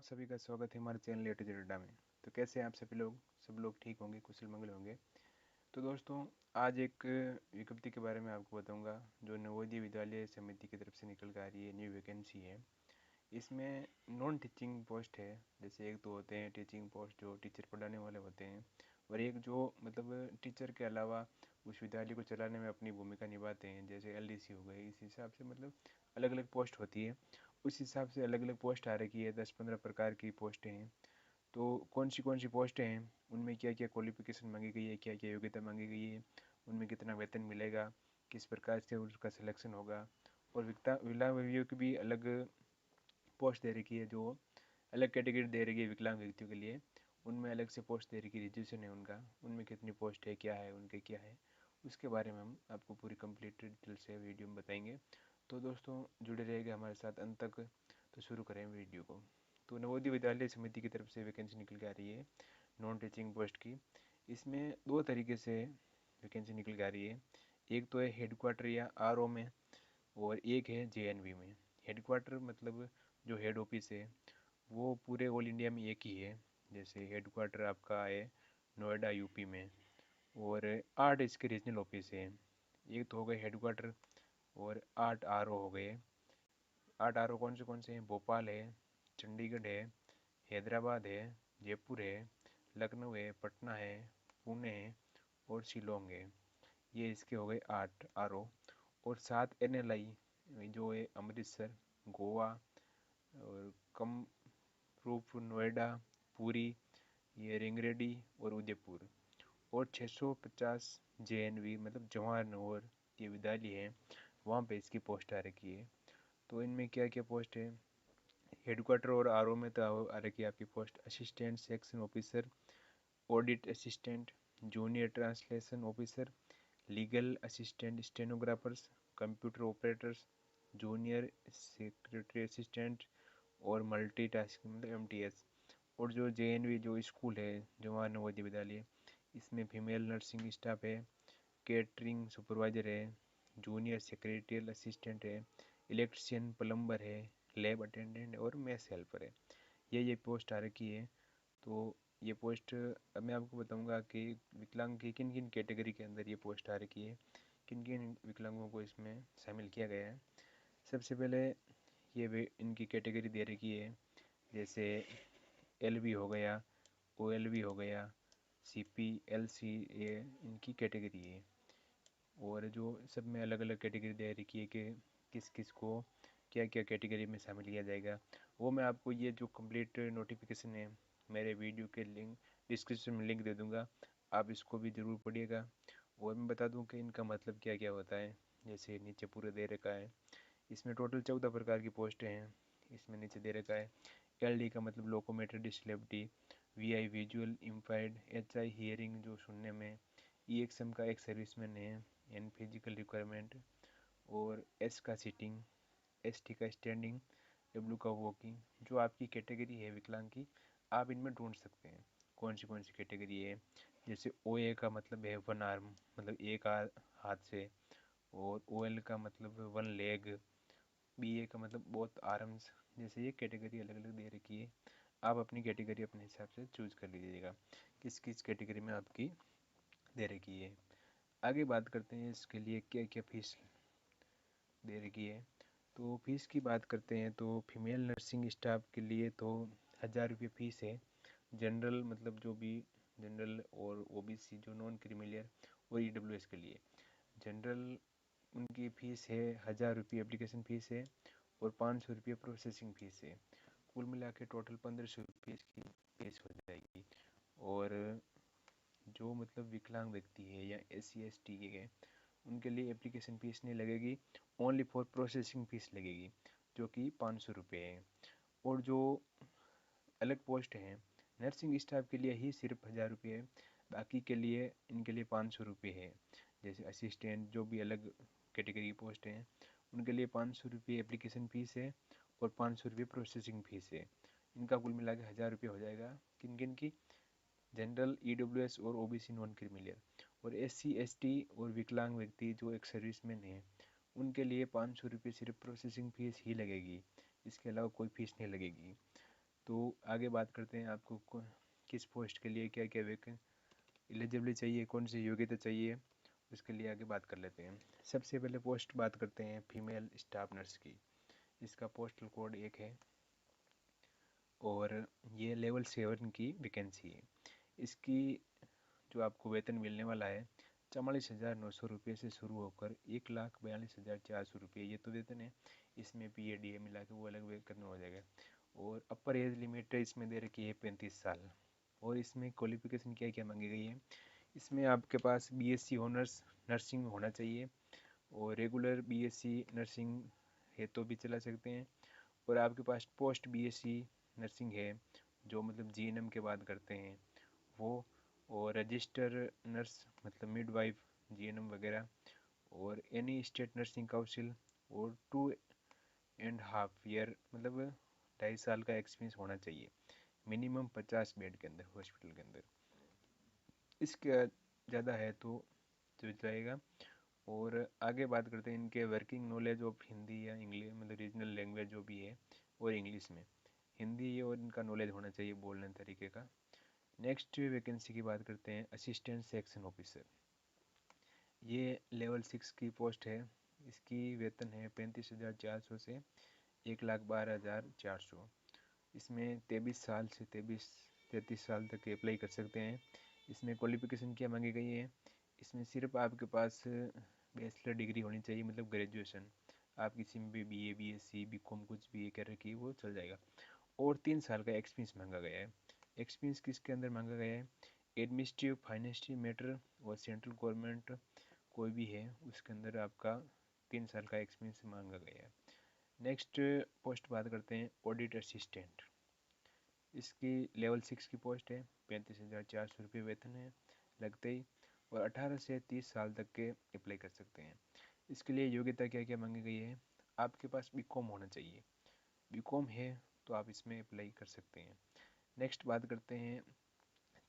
सभी का स्वागत है हमारे चैनल ए टू जेड अड्डा में। तो कैसे हैं आप सभी लोग? सब लोग ठीक होंगे, कुशल मंगल होंगे। तो दोस्तों, आज एक विज्ञप्ति के बारे में आपको बताऊंगा जो नवोदय विद्यालय समिति की तरफ से निकल कर आ रही है। न्यू वैकेंसी है। इसमें नॉन टीचिंग पोस्ट है। जैसे एक तो होते हैं टीचिंग पोस्ट जो टीचर पढ़ाने वाले होते हैं, और एक जो मतलब टीचर के अलावा उस विद्यालय को चलाने में अपनी भूमिका निभाते हैं, जैसे एलडीसी हो गए। इस हिसाब से मतलब अलग अलग पोस्ट होती है। उस हिसाब से अलग अलग पोस्ट आ रखी है। 10-15 प्रकार की पोस्टें हैं। तो कौन सी पोस्टें हैं, उनमें क्या क्या क्वालिफिकेशन मांगी गई है, क्या क्या योग्यता मांगी गई है, उनमें कितना वेतन मिलेगा, किस प्रकार से उसका सिलेक्शन होगा, और विकलांग व्यक्तियों की भी अलग पोस्ट दे रखी है, जो अलग कैटेगरी दे रखी है विकलांग व्यक्तियों के लिए। उनमें अलग से पोस्ट दे रखी है, रिजर्वेशन है उनका, उनमें कितनी पोस्ट है, क्या है उनके, क्या है उसके बारे में हम आपको पूरी कंप्लीट डिटेल से वीडियो में बताएंगे। तो दोस्तों, जुड़े रहेगा हमारे साथ अंत तक। तो शुरू करें वीडियो को। तो नवोदय विद्यालय समिति की तरफ से वैकेंसी निकल के आ रही है नॉन टीचिंग पोस्ट की। इसमें दो तरीके से वैकेंसी निकल के आ रही है। एक तो है हेडक्वार्टर या आरओ में, और एक है जेएनवी में। हेडक्वार्टर मतलब जो हेड ऑफिस है वो पूरे ऑल इंडिया में एक ही है। जैसे हेडक्वार्टर आपका है नोएडा यूपी में, और 8 इसके रीजनल ऑफिस हैं। एक तो हो गए हेडक्वार्टर, और 8 आरओ हो गए। 8 आरओ कौन से हैं? भोपाल है, चंडीगढ़ है, हैदराबाद है, जयपुर है, लखनऊ है, पटना है, पुणे है, और शिलोंग है। ये इसके हो गए 8 आरओ। और 7 एनएलआई जो है अमृतसर, गोवा, और कम रूप नोएडा, पुरी, ये रिंगरेडी और उदयपुर। और 650 जेएनवी मतलब जवाहर नवोर ये विद्यालय है, वहाँ पे इसकी पोस्ट आ रखी है। तो इनमें क्या क्या पोस्ट है? हेडक्वार्टर और आरओ में तो आ रखी है आपकी post assistant section officer, audit assistant, junior translation officer, legal assistant, stenographers, computer operators, junior secretary assistant, और मल्टीटास्किंग मतलब एमटीएस। और जो जेएनवी जो स्कूल है जवाहर नवोदय विद्यालय, इसमें फीमेल नर्सिंग स्टाफ है, केटरिंग सुपरवाइजर है, जूनियर सेक्रेटरियल असिस्टेंट है, इलेक्ट्रिशियन प्लम्बर है, लैब अटेंडेंट और मेस हेल्पर है। ये पोस्ट आ रखी है। तो ये पोस्ट अब मैं आपको बताऊंगा कि विकलांग की किन किन कैटेगरी के अंदर ये पोस्ट आ रखी है, किन किन विकलांगों को इसमें शामिल किया गया है। सबसे पहले ये वे इनकी कैटेगरी दे रखी है। जैसे एलवी हो गया, ओएलवी हो गया, सीपी, एलसी, ये इनकी कैटेगरी है। और जो सब में अलग अलग कैटेगरी दे रखी है कि किस किस को क्या क्या कैटेगरी में शामिल किया जाएगा। वो मैं आपको ये जो कंप्लीट नोटिफिकेशन है मेरे वीडियो के लिंक डिस्क्रिप्शन में लिंक दे दूँगा, आप इसको भी ज़रूर पढ़िएगा। और मैं बता दूँ कि इनका मतलब क्या क्या होता है। जैसे नीचे पूरे दे रखा है, इसमें टोटल 14 प्रकार की पोस्टें हैं। इसमें नीचे दे रखा है एलडी का मतलब locomotor disability, VI visual impaired, HI hearing जो सुनने में, ईएक्सएम का एक सर्विसमैन है, एन फिजिकल रिक्वायरमेंट, और एस का सीटिंग, एसटी का स्टैंडिंग, डब्ल्यू का वॉकिंग। जो आपकी कैटेगरी है विकलांग की, आप इनमें ढूंढ सकते हैं कौन सी कैटेगरी है। जैसे ओ ए का मतलब है वन आर्म मतलब एक हाथ से, और ओ एल का मतलब वन लेग, बी ए का मतलब बोथ आर्म्स। जैसे ये कैटेगरी अलग अलग दे रखी है। आप अपनी कैटेगरी अपने हिसाब से चूज कर लीजिएगा किस किस कैटेगरी में आपकी दे रखी है। आगे बात करते हैं इसके लिए क्या क्या फीस दे रखी है। तो फीस की बात करते हैं तो फीमेल नर्सिंग स्टाफ के लिए तो 1000 रुपये फीस है। जनरल मतलब जो भी जनरल और ओबीसी जो नॉन क्रीमिलियर और ईडब्ल्यूएस के लिए जनरल, उनकी फ़ीस है 1000 रुपये एप्लीकेशन फ़ीस है, और 500 रुपये प्रोसेसिंग फ़ीस है। कुल मिला के टोटल 1500 रुपये इसकी फीस हो जाएगी। और जो मतलब विकलांग व्यक्ति है या SC ST के हैं, उनके लिए एप्लीकेशन फ़ीस नहीं लगेगी, ओनली फॉर प्रोसेसिंग फ़ीस लगेगी जो कि 500 रुपये है। और जो अलग पोस्ट हैं नर्सिंग स्टाफ के लिए ही सिर्फ 1000 रुपये है, बाकी के लिए इनके लिए 500 रुपये है। जैसे असिस्टेंट जो भी अलग कैटेगरी की पोस्ट हैं उनके लिए 500 रुपये एप्लीकेशन फ़ीस है, और 500 रुपये प्रोसेसिंग फ़ीस है। इनका कुल मिला के 1000 रुपये हो जाएगा। किन किन की? जनरल, ईडब्ल्यूएस और ओबीसी नॉन क्रीमिलियर। और SC ST और विकलांग व्यक्ति जो एक सर्विसमैन है उनके लिए 500 रुपये सिर्फ प्रोसेसिंग फ़ीस ही लगेगी, इसके अलावा कोई फ़ीस नहीं लगेगी। तो आगे बात करते हैं आपको किस पोस्ट के लिए क्या क्या एलिजिबली चाहिए, कौन सी योग्यता चाहिए, उसके लिए आगे बात कर लेते हैं। सबसे पहले पोस्ट बात करते हैं फीमेल स्टाफ नर्स की। इसका पोस्टल कोड 1 है और ये लेवल 7 की वैकेंसी है। इसकी जो आपको वेतन मिलने वाला है 44,900 रुपये से शुरू होकर 1,42,400 रुपये, ये तो वेतन है। इसमें PA DA मिला के वो अलग वेतन हो जाएगा। और अपर एज लिमिट इसमें दे रखी है 35 साल। और इसमें क्वालिफिकेशन क्या क्या मांगी गई है, इसमें आपके पास BSc ऑनर्स नर्सिंग होना चाहिए और रेगुलर BSc नर्सिंग है तो भी चला सकते हैं। और आपके पास पोस्ट BSc नर्सिंग है जो मतलब GNM के बाद करते हैं वो, और रजिस्टर नर्स मतलब मिडवाइफ GNM वगैरह, और एनी स्टेट नर्सिंग काउंसिल, और 2.5 ईयर मतलब 2.5 साल का एक्सपीरियंस होना चाहिए मिनिमम 50 बेड के अंदर हॉस्पिटल के अंदर। इसके ज़्यादा है तो जाएगा। और आगे बात करते हैं इनके वर्किंग नॉलेज ऑफ हिंदी या इंग्लिश मतलब रीजनल लैंग्वेज जो भी है, और इंग्लिश में हिंदी और इनका नॉलेज होना चाहिए बोलने तरीके का। नेक्स्ट वैकेंसी की बात करते हैं असिस्टेंट सेक्शन ऑफिसर। ये लेवल 6 की पोस्ट है। इसकी वेतन है 35,400 से 1,12,400। इसमें 23 साल से 33 साल तक अप्लाई कर सकते हैं। इसमें क्वालिफिकेशन क्या मांगी गई है, इसमें सिर्फ आपके पास बैचलर डिग्री होनी चाहिए मतलब ग्रेजुएशन। आप किसी में भी BA BSc BCom कुछ भी कर रखी है वो चल जाएगा। और 3 साल का एक्सपीरियंस मांगा गया है। एक्सपीरियंस किसके अंदर मांगा गया है, एडमिनिस्ट्रेटिव फाइनेंशियल मैटर और सेंट्रल गवर्नमेंट कोई भी है उसके अंदर आपका 3 साल का एक्सपीरियंस मांगा गया है। नेक्स्ट पोस्ट बात करते हैं ऑडिट असिस्टेंट। इसकी लेवल 6 की पोस्ट है, 35,400 रुपये वेतन है लगते ही, और 18 से 30 साल तक के अप्लाई कर सकते हैं। इसके लिए योग्यता क्या क्या मांगी गई है, आपके पास BCom होना चाहिए, BCom है तो आप इसमें अप्लाई कर सकते हैं। नेक्स्ट बात करते हैं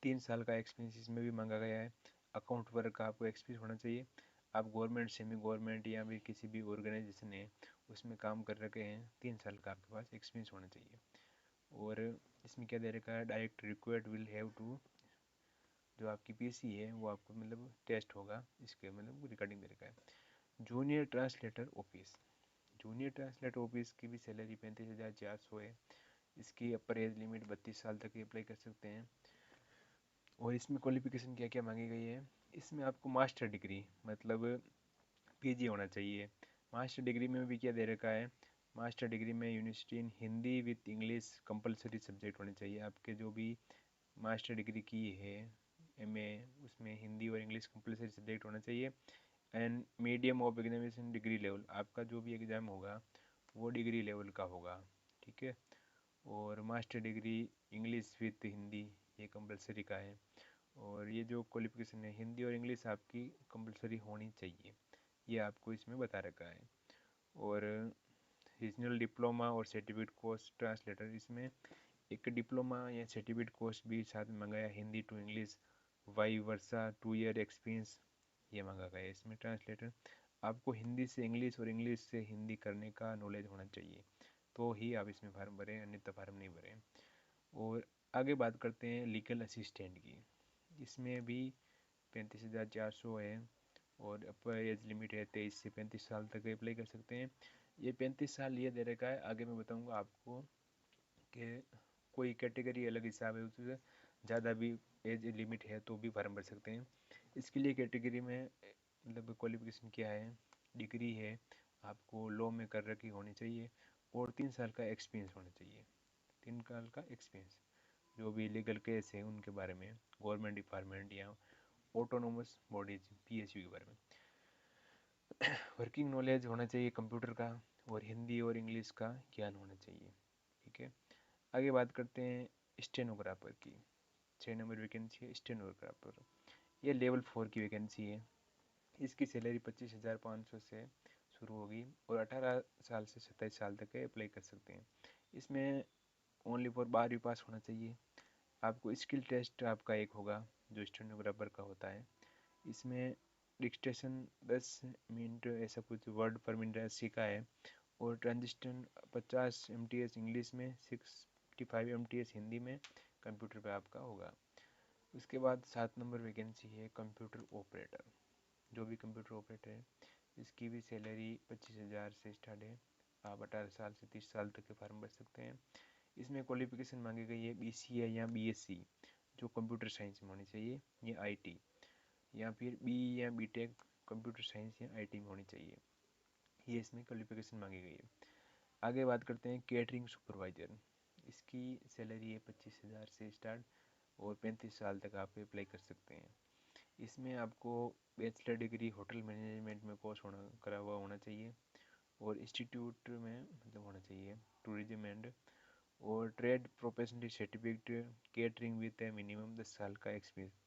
3 साल का एक्सपीरियंस इसमें भी मांगा गया है। अकाउंट वर्क का आपको एक्सपीरियंस होना चाहिए। आप गवर्नमेंट सेमी गवर्नमेंट या भी किसी भी ऑर्गेनाइजेशन है उसमें काम कर रखे हैं, 3 साल का आपके पास एक्सपीरियंस होना चाहिए। और इसमें क्या दे रखा है, direct required will have to, जो आपकी PC है वो आपको मतलब टेस्ट होगा इसके मतलब रिकॉर्डिंग दे रखा है। Junior translator office, junior translator office की भी सैलरी 35,400 है। इसकी अपर एज लिमिट 32 साल तक अप्लाई कर सकते हैं। और इसमें क्वालिफिकेशन क्या क्या मांगी गई है, इसमें आपको मास्टर डिग्री मतलब PG होना चाहिए। मास्टर डिग्री में भी क्या दे रखा है, मास्टर डिग्री में university in Hindi with English compulsory subject होने चाहिए। आपके जो भी मास्टर डिग्री की है MA उसमें हिंदी और इंग्लिश कंपलसरी सब्जेक्ट होना चाहिए। And medium of examination degree level, आपका जो भी एग्ज़ाम होगा वो डिग्री लेवल का होगा, ठीक है। और master degree English with Hindi ये कंपलसरी का है। और ये जो क्वालिफिकेशन है हिंदी और इंग्लिश आपकी कंपलसरी होनी चाहिए, ये आपको इसमें बता रखा है। और रीजनल डिप्लोमा और सर्टिफिकेट कोर्स ट्रांसलेटर, इसमें एक डिप्लोमा या सर्टिफिकेट कोर्स भी साथ में मंगाया, Hindi to English vice versa 2 year experience ये मांगा गया है। इसमें ट्रांसलेटर आपको हिंदी से इंग्लिश और इंग्लिश से हिंदी करने का नॉलेज होना चाहिए तो ही आप इसमें फार्म भरें, अन्यथा फार्म नहीं भरें। और आगे बात करते हैं लीगल असिस्टेंट की। इसमें भी 35,400 है और अपर एज लिमिट है 23 से 35 साल तक अप्लाई कर सकते हैं। ये 35 साल ये दे रखा है, आगे मैं बताऊंगा आपको कि कोई कैटेगरी अलग हिसाब है उससे ज़्यादा भी एज लिमिट है तो भी फॉर्म भर सकते हैं। इसके लिए कैटेगरी में मतलब क्वालिफिकेशन क्या है, डिग्री है आपको लॉ में कर रखी होनी चाहिए और 3 साल का एक्सपीरियंस होना चाहिए। 3 साल का एक्सपीरियंस, जो भी लीगल केस है उनके बारे में, गवर्नमेंट डिपार्टमेंट या ऑटोनोमस बॉडीज PSU के बारे में। वर्किंग नॉलेज होना चाहिए कंप्यूटर का और हिंदी और इंग्लिश का ज्ञान होना चाहिए, ठीक है। आगे बात करते हैं स्टेनोग्राफर की। 6 नंबर वैकेंसी है स्टेनोग्राफर, ये लेवल 4 की वैकेंसी है। इसकी सैलरी 25,500 से शुरू होगी और 18 साल से 27 साल तक अप्लाई कर सकते हैं। इसमें ओनली फॉर 12वीं पास होना चाहिए। आपको स्किल टेस्ट आपका एक होगा जो स्टेनोग्राफर का होता है। इसमें डिक्टेशन 10 मिनट ऐसा कुछ वर्ड पर मिनट सीखा है और ट्रांजिशन 50 MTS इंग्लिश में 6 55 MTS हिंदी में कंप्यूटर पे आपका होगा। उसके बाद 7 नंबर वैकेंसी है कंप्यूटर ऑपरेटर। जो भी कंप्यूटर ऑपरेटर है इसकी भी सैलरी 25,000 से स्टार्ट है। आप 18 साल से 30 साल तक के फॉर्म भर सकते हैं। इसमें क्वालिफिकेशन मांगी गई है BCA या BSc जो कंप्यूटर साइंस में होनी चाहिए, या IT, या फिर BE या BTech कंप्यूटर साइंस या IT में होनी चाहिए। ये इसमें क्वालिफिकेशन मांगी गई है। आगे बात करते हैं केटरिंग सुपरवाइज़र। इसकी सैलरी है 25,000 से स्टार्ट और 35 साल तक आप अप्लाई कर सकते हैं। इसमें आपको बैचलर डिग्री होटल मैनेजमेंट में कोर्स करा हुआ होना चाहिए और इंस्टीट्यूट में मतलब होना चाहिए टूरिज्म एंड, और trade professional certificate catering with minimum 10 साल का एक्सपीरियंस।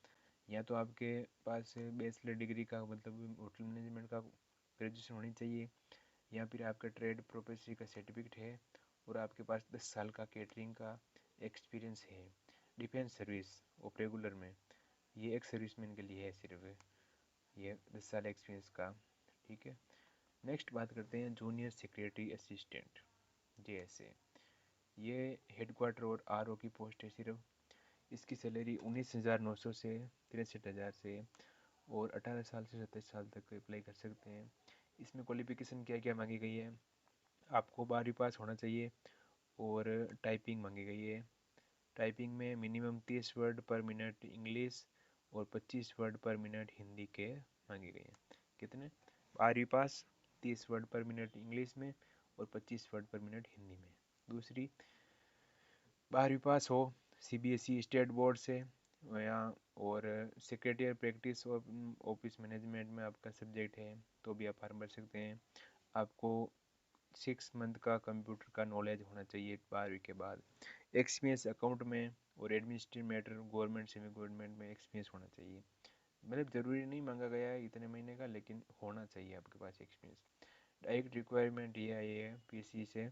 या तो आपके पास बैचलर डिग्री का मतलब होटल मैनेजमेंट का ग्रेजुएशन होनी चाहिए, या फिर आपका ट्रेड प्रोफेशनल का सर्टिफिकेट है और आपके पास 10 साल का केटरिंग का एक्सपीरियंस है। डिफेंस सर्विस और रेगुलर में, ये एक सर्विसमैन के लिए है सिर्फ ये 10 साल एक्सपीरियंस का। ठीक है, नेक्स्ट बात करते हैं जूनियर सेक्रेटरी असिस्टेंट JSA। ये हेडक्वार्टर और RO की पोस्ट है सिर्फ। इसकी सैलरी 19,900 से 63,000 से और 18 साल से 27 साल तक अप्लाई कर सकते हैं। इसमें क्वालिफिकेशन क्या क्या मांगी गई है, आपको 12वीं पास होना चाहिए और टाइपिंग मांगी गई है। टाइपिंग में मिनिमम 30 वर्ड पर मिनट इंग्लिश और 25 वर्ड पर मिनट हिंदी के मांगे गए हैं। कितने? 12वीं पास, 30 वर्ड पर मिनट इंग्लिश में और 25 वर्ड पर मिनट हिंदी में। दूसरी, 12वीं पास हो CBSE स्टेट बोर्ड से, या और सेक्रेटरी प्रैक्टिस और ऑफिस मैनेजमेंट में आपका सब्जेक्ट है तो भी आप फॉर्म भर सकते हैं। आपको 6 मंथ का कंप्यूटर का नॉलेज होना चाहिए 12वीं के बाद। एक्सपीरियंस अकाउंट में और administrative matter government semi government में एक्सपीरियंस होना चाहिए। मतलब ज़रूरी नहीं मांगा गया है इतने महीने का, लेकिन होना चाहिए आपके पास एक्सपीरियंस। डायरेक्ट रिक्वायरमेंट ये है PC से।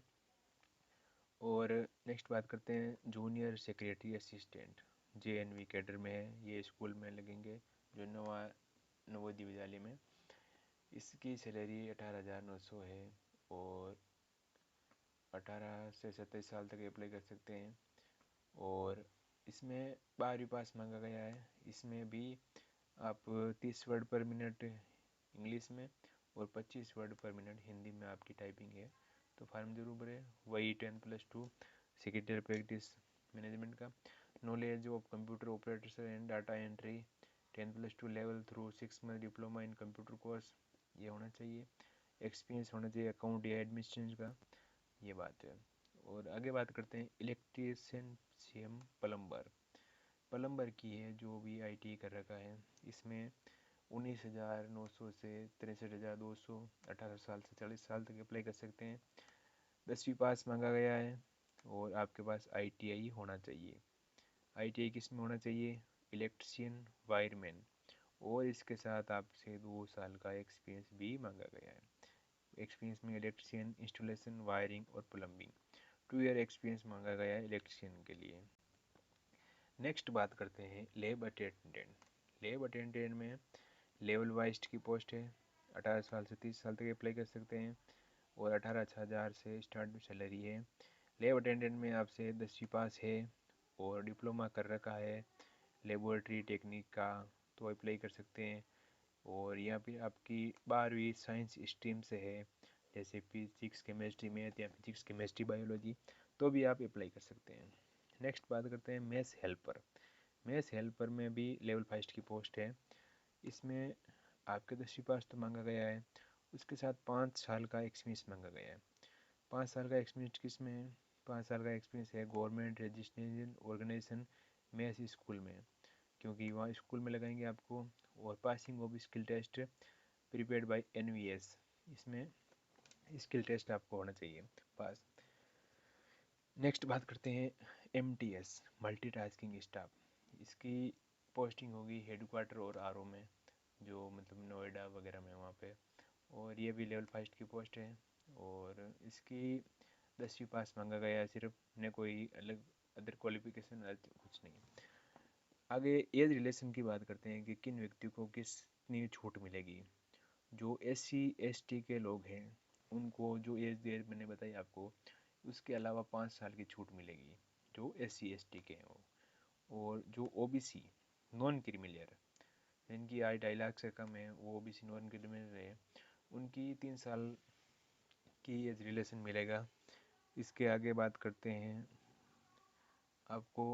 और नेक्स्ट बात करते हैं junior secretary assistant JNV cadre में है, ये स्कूल में लगेंगे जो नवोदय विद्यालय में। इसकी सैलरी 18,900 है और 18 से 27 साल तक अप्लाई कर सकते हैं। और इसमें 12वीं पास मांगा गया है। इसमें भी आप 30 वर्ड पर मिनट इंग्लिश में और 25 वर्ड पर मिनट हिंदी में आपकी टाइपिंग है तो फार्म जरूर भरें। वही 10+2 सेक्रेटरी प्रैक्टिस मैनेजमेंट का knowledge of computer operator and data entry 10+2 level through 6 month diploma in computer course, ये होना चाहिए। एक्सपीरियंस होना चाहिए अकाउंट या एडमिनिस्ट्रेशन का, ये बात है। और आगे बात करते हैं इलेक्ट्रीशियन सेम प्लम्बर। प्लम्बर की है जो भी ITI कर रखा है। इसमें 19,900 से 63,200, 18 साल से 40 साल तक अप्लाई कर सकते हैं। 10वीं पास मांगा गया है और आपके पास ITI होना चाहिए। ITI किस में होना चाहिए? इलेक्ट्रीशियन वायरमैन, और इसके साथ आपसे 2 साल का एक्सपीरियंस भी मांगा गया है। एक्सपीरियंस में इलेक्ट्रीशियन इंस्टॉलेशन वायरिंग और प्लम्बिंग 2 ईयर एक्सपीरियंस मांगा गया है इलेक्ट्रीशियन के लिए। नेक्स्ट बात करते हैं लैब अटेंडेंट। लैब अटेंडेंट में लेवल वाइज की पोस्ट है। 18 साल से 30 साल तक अप्लाई कर सकते हैं और 18,000 से स्टार्ट सैलरी है। लैब अटेंडेंट में आपसे 10वीं पास है और डिप्लोमा कर रखा है लेबोरेटरी टेक्निक का तो अप्लाई कर सकते हैं। और या फिर आपकी 12वीं साइंस स्ट्रीम से है, जैसे फिजिक्स केमिस्ट्री मैथ या फिजिक्स केमिस्ट्री बायोलॉजी, तो भी आप अप्लाई कर सकते हैं। नेक्स्ट बात करते हैं मेस हेल्पर। मेस हेल्पर में भी लेवल 5 की पोस्ट है। इसमें आपके 10वीं पास तो मांगा गया है, उसके साथ 5 साल का एक्सपीरियंस मांगा गया है। 5 साल का एक्सपीरियंस किस में है? 5 साल का एक्सपीरियंस है government registration organization mess school में, क्योंकि वहाँ स्कूल में लगाएंगे आपको। और passing of skill test prepared by NVS, इसमें स्किल टेस्ट आपको होना चाहिए पास। नेक्स्ट बात करते हैं MTS मल्टीटास्किंग स्टाफ। इसकी पोस्टिंग होगी हेडक्वार्टर और RO में, जो मतलब नोएडा वगैरह में वहाँ पे। और ये भी लेवल 5 की पोस्ट है और इसकी 10वीं पास मांगा गया है सिर्फ, ने कोई अलग अदर क्वालिफिकेशन कुछ नहीं। आगे एज रिलेशन की बात करते हैं कि किन व्यक्ति को कितनी छूट मिलेगी। जो SC ST के लोग हैं उनको जो एज मैंने बताई आपको, उसके अलावा 5 साल की छूट मिलेगी। जो SC ST के हैं वो, और जो OBC नॉन क्रीमिलियर जिनकी आय 2.5 लाख से कम है, वो OBC नॉन क्रीमिलियर है, उनकी 3 साल की एज रिलेशन मिलेगा। इसके आगे बात करते हैं आपको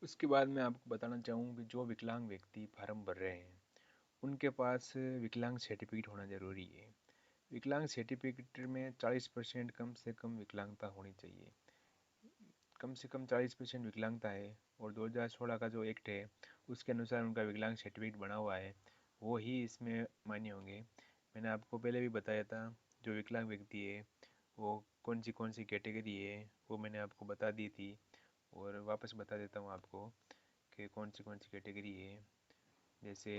उसके बाद मैं आपको बताना चाहूँ कि जो विकलांग व्यक्ति फार्म भर रहे हैं उनके पास विकलांग सर्टिफिकेट होना ज़रूरी है। विकलांग सर्टिफिकेट में 40% कम से कम विकलांगता होनी चाहिए। कम से कम 40% विकलांगता है, और 2016 का जो एक्ट है उसके अनुसार उनका विकलांग सर्टिफिकेट बना हुआ है, वो ही इसमें मान्य होंगे। मैंने आपको पहले भी बताया था जो विकलांग व्यक्ति है वो कौन सी कैटेगरी है, वो मैंने आपको बता दी थी, और वापस बता देता हूँ आपको कि कौन सी कैटेगरी है। जैसे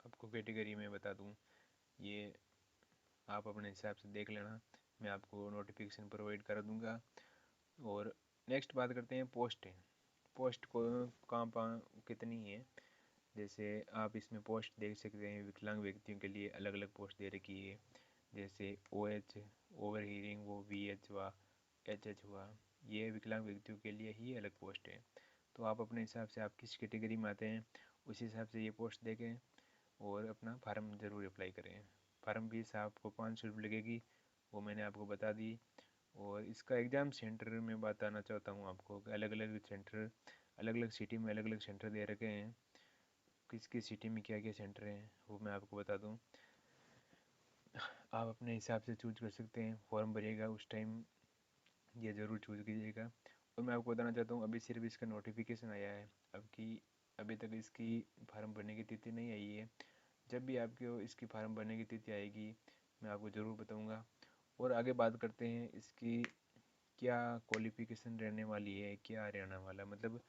आपको कैटेगरी में बता दूँ, ये आप अपने हिसाब से देख लेना, मैं आपको नोटिफिकेशन प्रोवाइड कर दूँगा। और नेक्स्ट बात करते हैं पोस्ट है। पोस्ट को कहाँ पर कितनी है, जैसे आप इसमें पोस्ट देख सकते हैं। विकलांग व्यक्तियों के लिए अलग अलग पोस्ट दे रखी है, जैसे OH ओवर हीयरिंग वो VH हुआ, HH हुआ, ये विकलांग व्यक्तियों के लिए ही अलग पोस्ट है। तो आप अपने हिसाब से आप किस कैटेगरी में आते हैं उस हिसाब से ये पोस्ट देखें और अपना फार्म ज़रूर अप्लाई करें। फार्म फीस आपको 500 रुपये लगेगी, वो मैंने आपको बता दी। और इसका एग्ज़ाम सेंटर में बताना चाहता हूँ आपको कि अलग अलग सेंटर, अलग अलग सिटी में अलग अलग सेंटर दे रखे हैं। किस किस सिटी में क्या क्या सेंटर हैं वो मैं आपको बता दूँ, आप अपने हिसाब से चूज कर सकते हैं। फॉर्म भरिएगा उस टाइम ये ज़रूर चूज कीजिएगा। और मैं आपको बताना चाहता हूँ अभी सिर्फ इसका नोटिफिकेशन आया है, अभी तक इसकी फार्म भरने की तिथि नहीं आई है। जब भी आपको इसकी फार्म भरने की तिथि आएगी मैं आपको ज़रूर बताऊँगा। और आगे बात करते हैं इसकी क्या क्वालिफ़िकेशन रहने वाली है, क्या रहने वाला, मतलब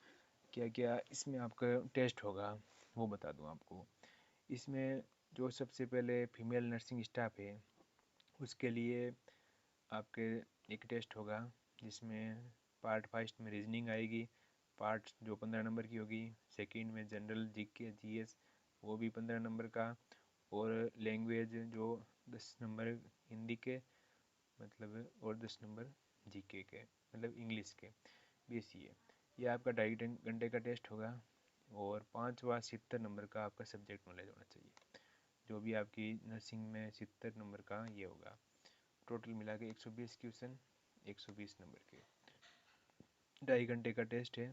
क्या क्या इसमें आपका टेस्ट होगा वो बता दूँ आपको। इसमें जो सबसे पहले फीमेल नर्सिंग स्टाफ है उसके लिए आपके एक टेस्ट होगा, जिसमें पार्ट फर्स्ट में रीजनिंग आएगी, पार्ट जो 15 नंबर की होगी। सेकंड में जनरल GK GS वो भी 15 नंबर का, और लैंग्वेज जो 10 नंबर हिंदी के मतलब, और 10 नंबर GK के मतलब इंग्लिश के 20 ये आपका 2.5 घंटे का टेस्ट होगा। और पाँचवा 70 नंबर का आपका सब्जेक्ट नॉलेज होना चाहिए, जो भी आपकी नर्सिंग में 70 नंबर का ये होगा। टोटल मिला के 120 क्वेश्चन 120 नंबर के 2.5 घंटे का टेस्ट है।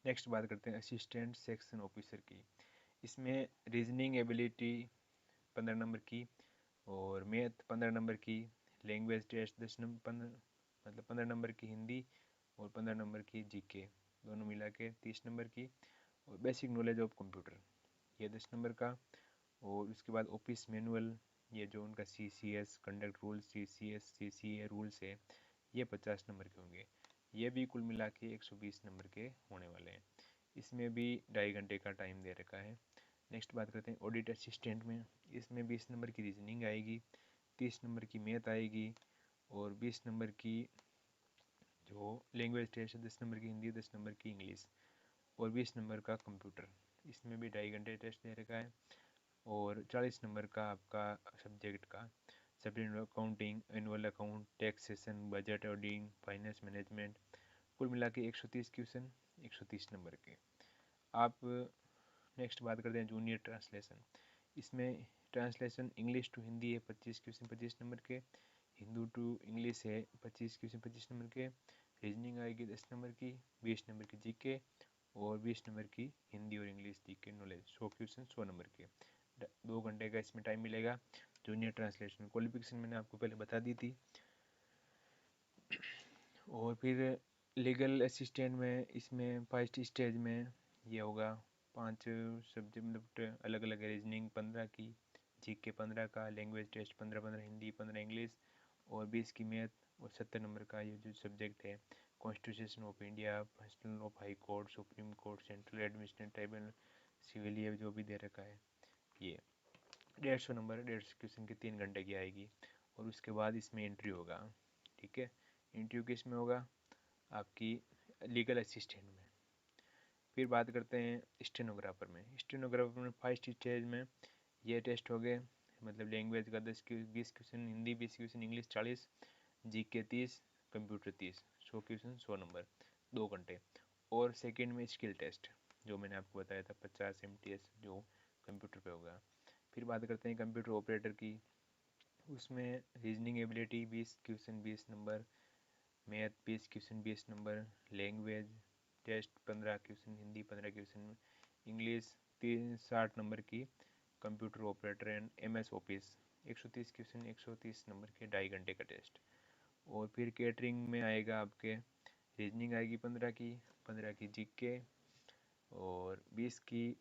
नेक्स्ट बात करते हैं असिस्टेंट सेक्शन ऑफिसर की। इसमें रीजनिंग एबिलिटी 15 नंबर की, और मैथ 15 नंबर की, लैंग्वेज टेस्ट 10 नंबर मतलब 15 नंबर की हिंदी, और 15 नंबर की GK, दोनों मिला के 30 नंबर की। और बेसिक नॉलेज ऑफ कंप्यूटर ये 10 नंबर का। और उसके बाद ऑफिस मैनुअल, ये जो उनका CCS conduct rules, CCA rules है, ये 50 नंबर के होंगे। ये भी कुल मिला के 120 नंबर के होने वाले हैं। इसमें भी 2.5 घंटे का टाइम दे रखा है। नेक्स्ट बात करते हैं ऑडिट असिस्टेंट में। इसमें 20 नंबर की रीजनिंग आएगी, 30 नंबर की मैथ आएगी, और 20 नंबर की जो लैंग्वेज टेस्ट है, 10 नंबर की हिंदी, 10 नंबर की इंग्लिश, और 20 नंबर का कंप्यूटर। इसमें भी 2.5 घंटे टेस्ट दे रखा है। और 40 नंबर का आपका सब्जेक्ट का subject accounting, annual account, taxation, budget auditing, finance management, कुल मिला के 130 क्वेश्चन 130 नंबर के। आप नेक्स्ट बात करते हैं जूनियर ट्रांसलेशन। इसमें ट्रांसलेशन इंग्लिश टू हिंदी है 25 क्वेश्चन 25 नंबर के, हिंदू टू इंग्लिश है 25 क्वेश्चन 25 नंबर के, रीजनिंग आएगी 10 नंबर की, 20 नंबर की GK, और 20 नंबर की हिंदी और English GK knowledge 100 question 100 number के। 2 घंटे का इसमें टाइम मिलेगा। जूनियर ट्रांसलेशन क्वालिफिकेशन मैंने आपको पहले बता दी थी। और फिर लीगल असिस्टेंट में इसमें फर्स्ट स्टेज में ये होगा 5 सब्जेक्ट मतलब अलग अलग रीजनिंग 15 की, GK 15 का, लैंग्वेज टेस्ट 15 15 हिंदी 15 इंग्लिश, और 20 की मैथ और 70 नंबर का ये जो सब्जेक्ट है constitution of India, personal of high court, supreme court, central administrative tribunal, civil, ये जो भी दे रखा है ये 150 नंबर 150 क्वेश्चन की 3 घंटे की आएगी। और उसके बाद इसमें एंट्री होगा, ठीक है। इंटरव्यू किस में होगा? आपकी लीगल असिस्टेंट में। फिर बात करते हैं स्टेनोग्राफर में। स्टेनोग्राफर में फर्स्ट स्टेज में ये टेस्ट हो गए, मतलब लैंग्वेज का 20 question, Hindi 20 question, English 40, GK 30, computer 30, 100 question 100 number 2 घंटे। और सेकंड में स्किल टेस्ट जो मैंने आपको बताया था 50 MTS जो कंप्यूटर पे होगा। फिर बात करते हैं कंप्यूटर ऑपरेटर की। उसमें reasoning ability 20 question 20 number, math 20 question 20 number, language test 15 question, Hindi 15 question, English 60 number की, computer operator and MS office 130 question 130 number के 2.5 घंटे का टेस्ट। और फिर कैटरिंग में आएगा आपके रीजनिंग आएगी 15 की जीके और 20 की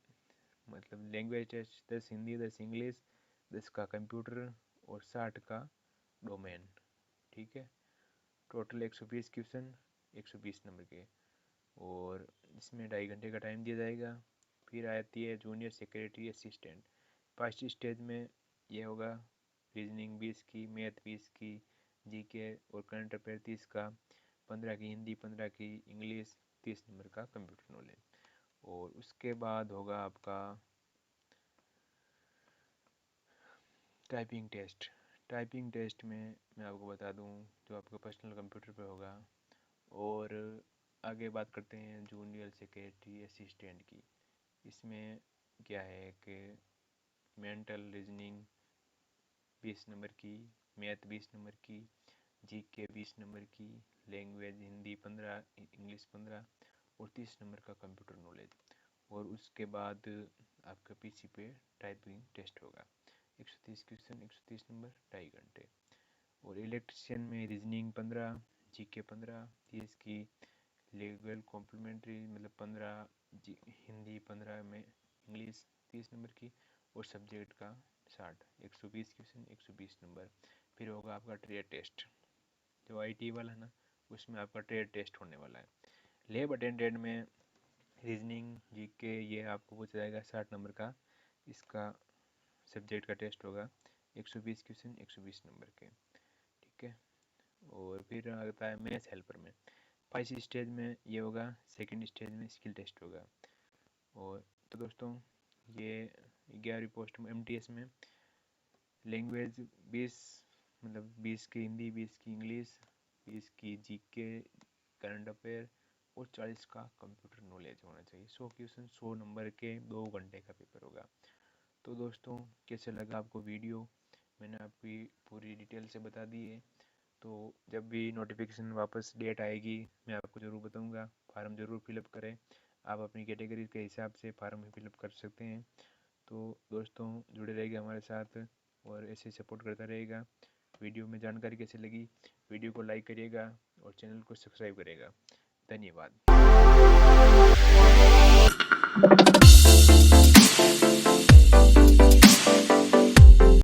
मतलब लैंग्वेज टेस्ट 10 हिंदी 10 इंग्लिश 10 का कंप्यूटर और 60 का डोमेन, ठीक है। टोटल 120 क्वेश्चन 120 नंबर के, और इसमें 2.5 घंटे का टाइम दिया जाएगा। फिर आती है junior secretary assistant. First stage में ये होगा रीजनिंग 20 की, मैथ 20 की, जीके और करंट अफेयर 30 का, 15 की हिंदी 15 की इंग्लिश, 30 नंबर का कंप्यूटर नॉलेज। और उसके बाद होगा आपका टाइपिंग टेस्ट। टाइपिंग टेस्ट में मैं आपको बता दूं जो आपका पर्सनल कंप्यूटर पे होगा। और आगे बात करते हैं जूनियर सेक्रेटरी असिस्टेंट की। इसमें क्या है कि मेंटल रीजनिंग 20 नंबर की, मैथ 20 नंबर की, जीके 20 नंबर की, लैंग्वेज हिंदी 15, इंग्लिश 15 और 30 नंबर का कंप्यूटर नॉलेज। और उसके बाद आपका PC पे टाइपिंग टेस्ट होगा 130 क्वेश्चन 130 नंबर 2.5 घंटे। और इलेक्ट्रिशियन में रीजनिंग 15, जीके 15, 30 की, लीगल कॉम्प्लीमेंट्री मतलब 15, हिंदी 15 में इंग्लिश 30 नंबर की और सब्जेक्ट का 60, 120 क्वेश्चन 120 नंबर। फिर होगा आपका ट्रेड टेस्ट जो IT वाला है ना, उसमें आपका ट्रेड टेस्ट होने वाला है। लैब अटेंडेंट में रीजनिंग जीके ये आपको पूछा जाएगा 60 नंबर का, इसका सब्जेक्ट का टेस्ट होगा 120 क्वेश्चन 120 नंबर के, ठीक है। और फिर आता है मैथ हेल्पर में। फर्स्ट स्टेज में ये होगा, सेकंड स्टेज में स्किल टेस्ट होगा। और तो दोस्तों ये 11वीं पोस्ट में MTS में लैंग्वेज 20 मतलब 20 की हिंदी 20 की इंग्लिश 20 की जीके करंट अफेयर और 40 का कंप्यूटर नॉलेज होना चाहिए। 100 क्वेश्चन 100 नंबर के 2 घंटे का पेपर होगा। तो दोस्तों कैसे लगा आपको वीडियो? मैंने आपकी पूरी डिटेल से बता दी है। तो जब भी नोटिफिकेशन वापस डेट आएगी मैं आपको ज़रूर बताऊंगा। फार्म ज़रूर फिलअप करें। आप अपनी कैटेगरी के हिसाब से फार्म फिलअप कर सकते हैं। तो दोस्तों जुड़े रहिएगा हमारे साथ और ऐसे सपोर्ट करता रहेगा। वीडियो में जानकारी कैसी लगी वीडियो को लाइक करिएगा और चैनल को सब्सक्राइब करिएगा। धन्यवाद।